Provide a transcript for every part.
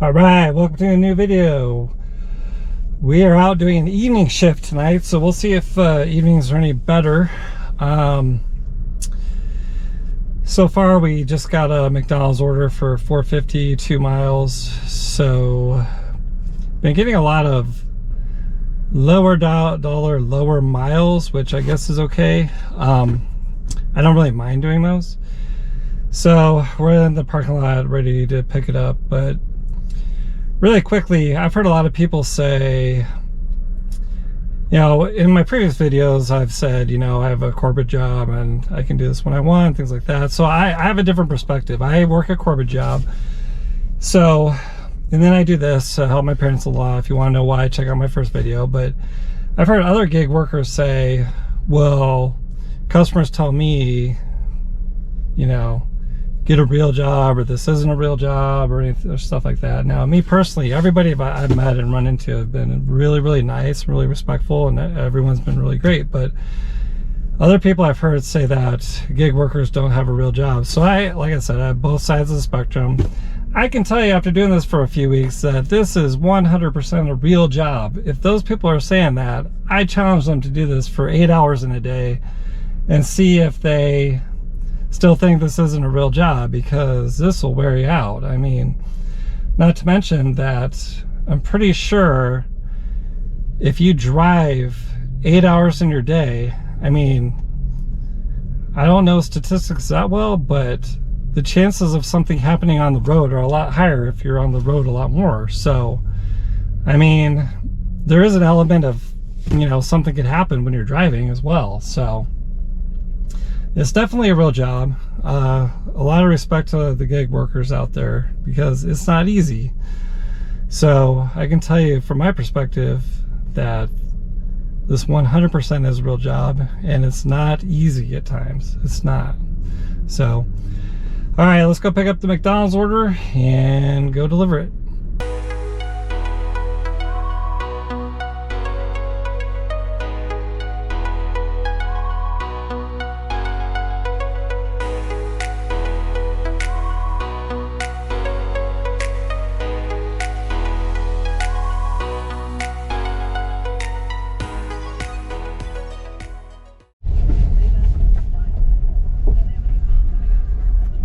All right, welcome to a new video. We are out doing an evening shift tonight, so we'll see if evenings are any better. So far, we just got a McDonald's order for $4.50, 2 miles. So, been getting a lot of lower dollar, lower miles, which I guess is okay. I don't really mind doing those. So, we're in the parking lot ready to pick it up, but really quickly, I've heard a lot of people say, in my previous videos, I've said, I have a corporate job and I can do this when I want, things like that. So I have a different perspective. I work a corporate job. So, and then I do this to help my parents-in-law. If you want to know why, check out my first video. But I've heard other gig workers say, well, customers tell me, get a real job, or this isn't a real job, or anything, or stuff like that. Now, me personally, everybody I've met and run into have been really, really nice, really respectful, and everyone's been really great. But other people I've heard say that gig workers don't have a real job. So like I said, I have both sides of the spectrum. I can tell you after doing this for a few weeks that this is 100% a real job. If those people are saying that, I challenge them to do this for 8 hours in a day and see if they still think this isn't a real job, because this will wear you out. I mean, not to mention that I'm pretty sure if you drive 8 hours in your day, I mean, I don't know statistics that well, but the chances of something happening on the road are a lot higher if you're on the road a lot more. So, I mean, there is an element of, something could happen when you're driving as well. So, it's definitely a real job. A lot of respect to the gig workers out there, because it's not easy. So I can tell you from my perspective that this 100% is a real job, and it's not easy at times. It's not. So, all right, let's go pick up the McDonald's order and go deliver it.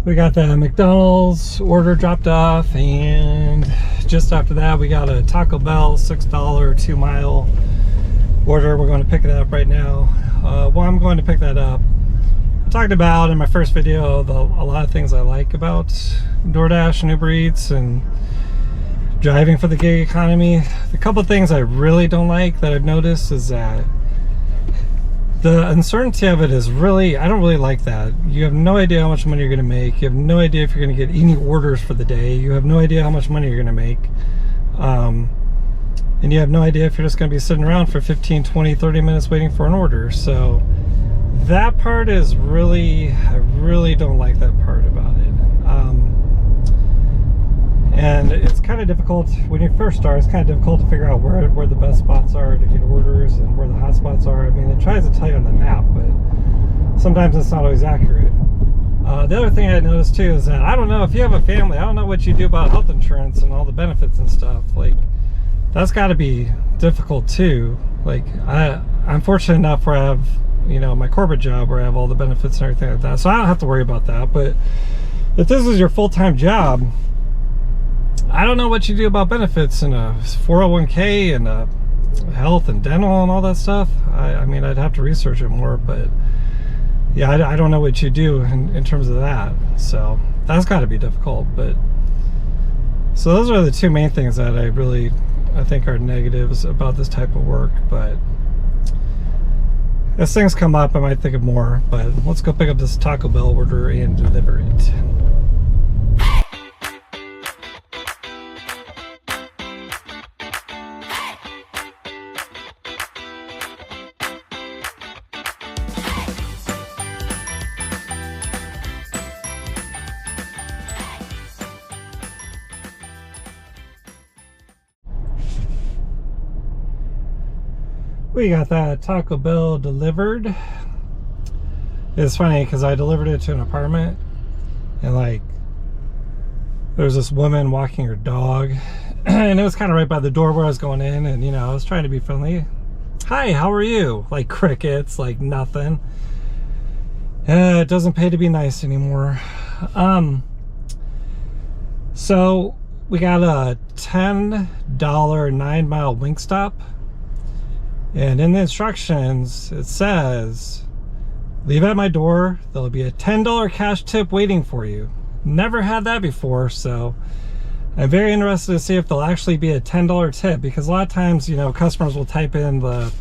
We got the McDonald's order dropped off, and just after that we got a Taco Bell $6 2 mile order. We're going to pick it up right now. I'm going to pick that up. I talked about in my first video a lot of things I like about DoorDash and Uber Eats and driving for the gig economy. The couple of things I really don't like that I've noticed is that the uncertainty of it is really, I don't really like that. You have no idea how much money you're going to make. You have no idea if you're going to get any orders for the day. You have no idea how much money you're going to make. And you have no idea if you're just going to be sitting around for 15, 20, 30 minutes waiting for an order. So that part is really, I really don't like that part about it. And it's kind of difficult when you first start. It's kind of difficult to figure out where the best spots are to get orders and where the hot spots are. I mean, it tries to tell you on the map, but sometimes it's not always accurate. The other thing I noticed too is that I don't know if you have a family. I don't know what you do about health insurance and all the benefits and stuff. Like, that's got to be difficult too. Like, I'm fortunate enough where I have, my corporate job where I have all the benefits and everything like that, so I don't have to worry about that. But if this is your full-time job, I don't know what you do about benefits and a 401k and health and dental and all that stuff. I mean, I'd have to research it more, but yeah, I don't know what you do in terms of that. So that's got to be difficult. But so those are the two main things that I think are negatives about this type of work. But as things come up, I might think of more. But let's go pick up this Taco Bell order and deliver it. We got that Taco Bell delivered. It's funny because I delivered it to an apartment, and like there was this woman walking her dog, and it was kind of right by the door where I was going in, and you know, I was trying to be friendly. Hi, how are you? Like crickets, like nothing. It doesn't pay to be nice anymore. So we got a $10 9-mile Wingstop, and in the instructions it says, leave at my door, there'll be a $10 cash tip waiting for you. Never had that before, so I'm very interested to see if there'll actually be a $10 tip, because a lot of times, you know, customers will type in the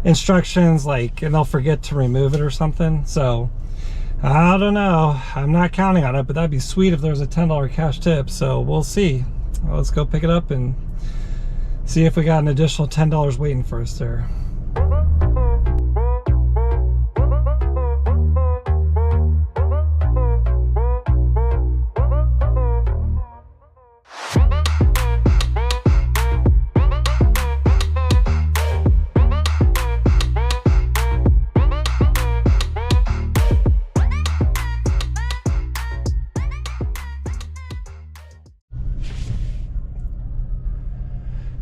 instructions like, and they'll forget to remove it or something. So I don't know, I'm not counting on it, but that'd be sweet if there's a $10 cash tip. So we'll see. Well, let's go pick it up and see if we got an additional $10 waiting for us there.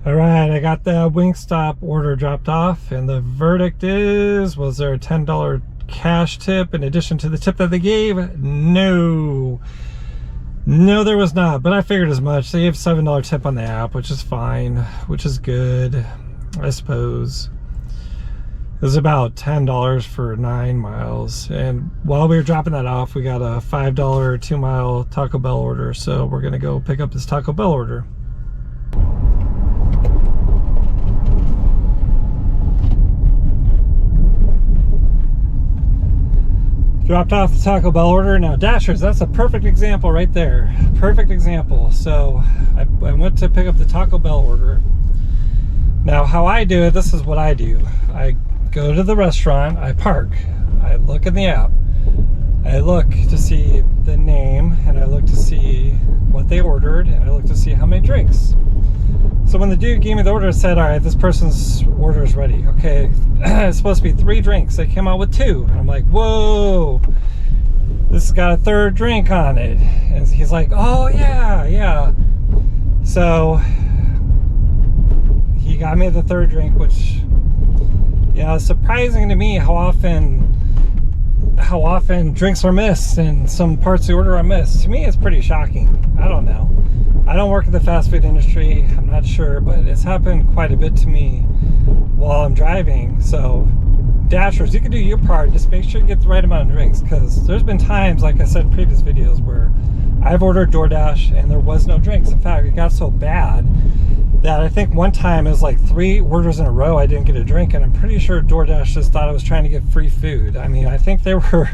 All right, I got the Wingstop order dropped off, and the verdict is, was there a $10 cash tip in addition to the tip that they gave? No, there was not, but I figured as much. They gave $7 tip on the app, which is fine, which is good, I suppose. It was about $10 for 9 miles, and while we were dropping that off, we got a $5 2-mile Taco Bell order, so we're gonna go pick up this Taco Bell order. Dropped off the Taco Bell order. Now Dashers, that's a perfect example right there. Perfect example. So I went to pick up the Taco Bell order. Now how I do it, this is what I do. I go to the restaurant, I park, I look in the app, I look to see the name, and I look to see what they ordered, and I look to see how many drinks. So when the dude gave me the order, it said, all right, this person's order is ready. Okay, it's supposed to be 3 drinks. They came out with 2. And I'm like, whoa, this has got a 3rd drink on it. And he's like, oh, yeah. So he got me the 3rd drink, which, you know, it's surprising to me how often drinks are missed and some parts of the order are missed. To me, it's pretty shocking. I don't know. I don't work in the fast food industry. I'm not sure, but it's happened quite a bit to me while I'm driving. So Dashers, you can do your part. Just make sure you get the right amount of drinks, because there's been times, like I said in previous videos, where I've ordered DoorDash and there was no drinks. In fact, it got so bad that I think one time it was like 3 orders in a row I didn't get a drink, and I'm pretty sure DoorDash just thought I was trying to get free food. I mean, I think after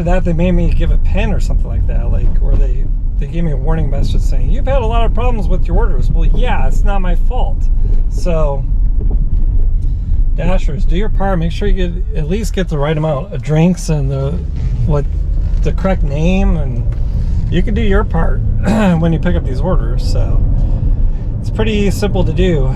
that they made me give a PIN or something like that, like, or they gave me a warning message saying, you've had a lot of problems with your orders. Well, yeah, it's not my fault. So Dashers, do your part. Make sure you at least get the right amount of drinks and the correct name, and you can do your part when you pick up these orders. So it's pretty simple to do.